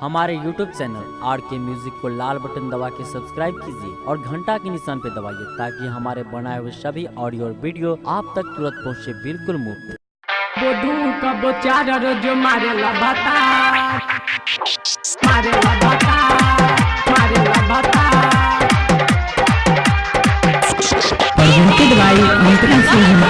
हमारे YouTube channel RK music को लाल बटन दबा के सब्सक्राइब कीजिए और घंटा के निशान पे दबाइए ताकि हमारे बनाए हुए सभी ऑडियो और वीडियो आप तक तुरंत पहुंचे बिल्कुल मुफ्त। बोधू का बोचार रोज मारे लभाता मारे लभाता मारे लभाता। presented by Mantra Singh